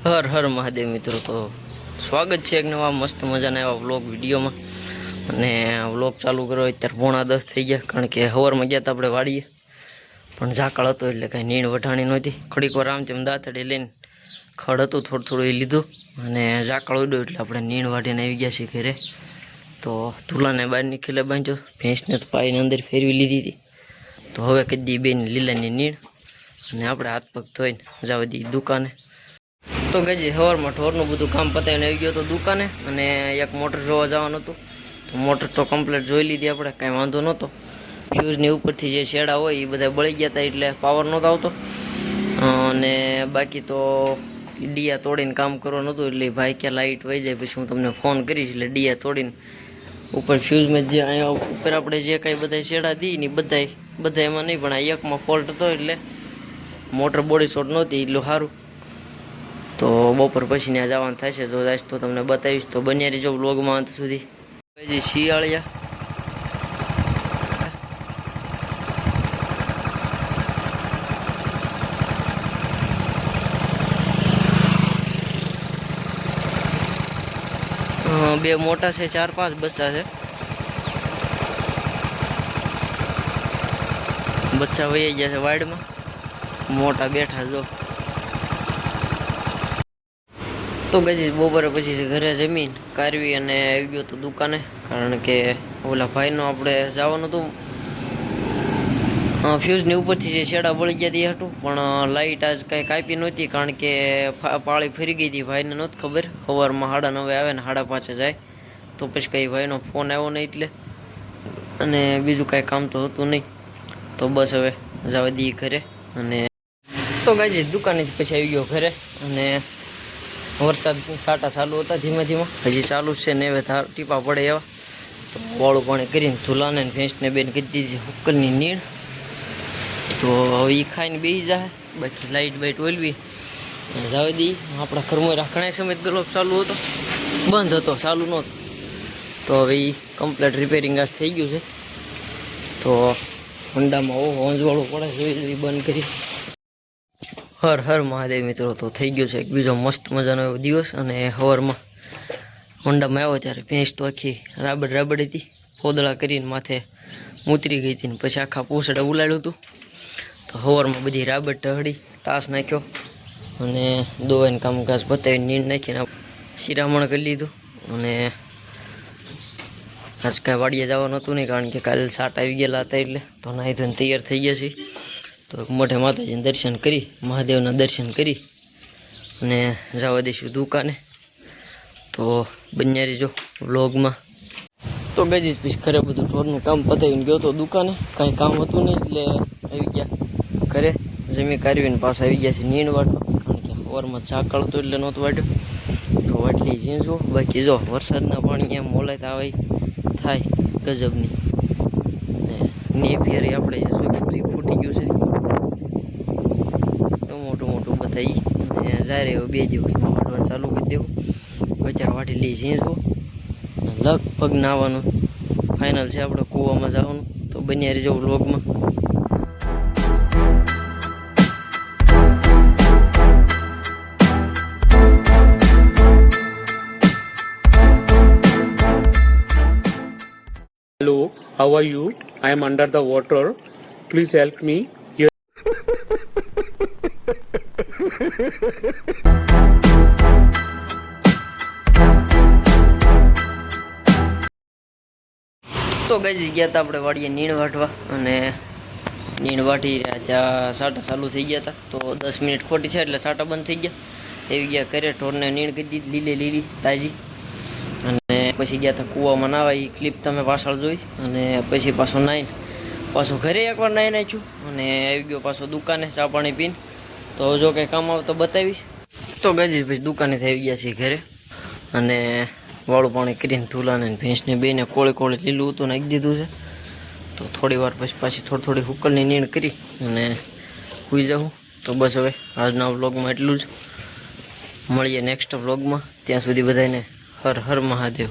હર હર મહાદેવ મિત્રો, તો સ્વાગત છે એક નવા મસ્ત મજાના એવા વ્લોગ વિડીયોમાં. અને વ્લોગ ચાલુ કર્યો અત્યારે 9:30 થઈ ગયા, કારણ કે સવારમાં ગયા હતા આપણે વાડીએ, પણ ઝાકળ હતો એટલે કાંઈ નીણ વઢાણી નહોતી. ઘડીક વાર આમ તેમ દાંતડી લઈને ખડ હતું થોડું એ લીધું અને ઝાકળ ઉડ્યું એટલે આપણે નીણ વાઢીને આવી ગયા છીએ ઘરે. તો ધૂલાને બહારની ખીલે બાંધ્યો, ભેંસને તો પાઈને અંદર ફેરવી લીધી હતી. તો હવે કદી બેન લીલાની નીણ અને આપણે હાથ પગ ધોઈને જવા દઈએ દુકાને. તો ગઈ સવારમાં ઢોરનું બધું કામ પતાવીને આવી ગયો હતો દુકાને, અને એક મોટર જોવા જવાનું હતું. તો મોટર તો કમ્પ્લીટ જોઈ લીધી આપણે, કાંઈ વાંધો નહોતો. ફ્યુઝની ઉપરથી જે શેડા હોય એ બધા બળી ગયા હતા એટલે પાવર નહોતો આવતો. અને બાકી તો ડિયા તોડીને કામ કરવાનું હતું, એટલે ભાઈ કે લાઇટ વહી જાય પછી હું તમને ફોન કરીશ. એટલે ડિયા તોડીને ઉપર ફ્યુઝમાં જે અહીંયા ઉપર આપણે જે કાંઈ બધા શેડા દઈએ ને બધા એમાં નહીં, પણ આ એકમાં ફોલ્ટ હતો એટલે મોટર બોડી શોર્ટ નહોતી એટલું સારું. તો બપોર પછી ત્યાં જવાનું થાય છે, જો જાય તો તમને બતાવીશ. તો બન્યા રહીજો વ્લોગમાં અંત સુધી. પછી શિયાળિયા બે મોટા છે, 4-5 બચ્ચા છે. બચ્ચા વહી ગયા છે વાડમાં, મોટા બેઠા જો. તો ગઈ બપોરે પછી ઘરે જમીન કારવી અને આવી ગયો તો દુકાને, કારણ કે ઓલા ભાઈનો આપણે જવાનું હતું. ફ્યુઝની ઉપરથી જે શેડા બળી ગયા તે હતું, પણ લાઇટ આજ કાંઈ કાપી નહોતી, કારણ કે પાળી ફરી ગઈ હતી. ભાઈને નહોતી ખબર, સવારમાં 9:30 આવે ને 5:30 જાય. તો પછી કંઈ ભાઈનો ફોન આવ્યો નહીં એટલે, અને બીજું કાંઈ કામ તો હતું નહીં. તો બસ હવે જવા દઈએ ઘરે. અને તો ગઈ દુકાનેથી પછી આવી ગયો ઘરે, અને વરસાદ સાટા ચાલુ હતા ધીમે ધીમે, હજી ચાલુ જ છે ને હવે ટીપા પડે એવા. તો વાળું પાણી કરીને ઝૂલાને ભેંસને બેન કરી દીધી હુક્કલની નીણ. તો હવે એ ખાઈને બેસી જાય, બાકી લાઇટ બાઇટ ઓલવી જવા દઈએ. આપણા ઘરમાં રાખણા સમય ગલોપ ચાલુ હતો, બંધ હતો, ચાલુ નહોતો. તો હવે એ કમ્પ્લીટ રિપેરિંગ આજ થઈ ગયું છે. તો હોન્ડામાં હોંજવાળું પડે જોઈ બંધ કરી. હર હર મહાદેવ મિત્રો, તો થઈ ગયો છે એક બીજો મસ્ત મજાનો એવો દિવસ. અને સવારમાં હોન્ડામાં આવ્યો ત્યારે ભેંસ તો આખી રાબડ હતી, ફોદળા કરીને માથે મૂતરી ગઈ હતી ને પછી આખા પૂંછડા ઉલાડ્યું હતું. તો સવારમાં બધી રાબડ ટહડી ટાસ નાખ્યો અને દોવાઈને કામકાજ પતાવીને નીંદ નાખીને શિરામણ કરી લીધું. અને આજ કાંઈ વાડીએ જવાનું હતું નહીં, કારણ કે કાલે સાટ આવી ગયેલા હતા એટલે. તો નાહી ધોઈને તૈયાર થઈ ગયા છીએ. તો મોઢે માતાજીને દર્શન કરી, મહાદેવના દર્શન કરી અને જવા દઈશું દુકાને. તો બન્યા રહીજો વ્લોગમાં. તો ગઈ જ પછી ઘરે બધું ઢોરનું કામ પતાવીને ગયો તો દુકાને, કાંઈ કામ હતું નહીં એટલે આવી ગયા ઘરે. જમી કાઢવીને પાછા આવી ગયા છે નીણ વાટવા, કારણ કે સવારમાં ઝાકળ હતું એટલે નહોતું વાટ્યું. તો વાટલી ઝીણશું. બાકી જો વરસાદના પાણી એમ મોલાય આવે થાય ગજબની. ને ફેરી આપણે જે ફૂટી ગયું છે મોટું બધાઈ, અને જાય એવું 2 દિવસમાં વાટવાનું ચાલુ કરી દેવું. અત્યારે વાટી લઈ ઝીણશું, લગભગ નાવાનું ફાઇનલ છે, આપણે કૂવામાં જવાનું. તો બન્યા રહેજો વ્લોગમાં. Hello, how are you? I am under the water. Please help me. તો ગઈ ગયા હતા આપણે વાડીએ નીણ વાટવા, અને નીણ વાટી રહ્યા ત્યાં સાટા ચાલુ થઈ ગયા હતા. તો 10 મિનિટ ખોટી છે એટલે સાટા બંધ થઈ ગયા. એવી ગયા ઘરે, ઢોરને નીણ કરી દીધી લીલી તાજી. અને પછી ગયા હતા કૂવામાં નાવા, એ ક્લિપ તમે પાછળ જોઈ. અને પછી પાછો નાહીને પાછું ઘરે એકવાર નાહી નાખ્યું, અને આવી ગયો પાછો દુકાને ચા પાણી પીને. તો જો કંઈ કામ આવે તો બતાવીશ. તો ગઈ પછી દુકાનેથી આવી ગયા છીએ ઘરે, અને વાળું પાણી કરીને ધૂલાને ભેંસને બેને કોળે લીલું હતું નાખી દીધું છે. તો થોડી વાર પછી પાછી થોડી હુક્કલની નીણ કરી અને સૂઈ જાઉં. તો બસ હવે આજના વ્લોગમાં એટલું જ. મળીએ નેક્સ્ટ વ્લોગમાં. ત્યાં સુધી બધાને હર હર મહાદેવ.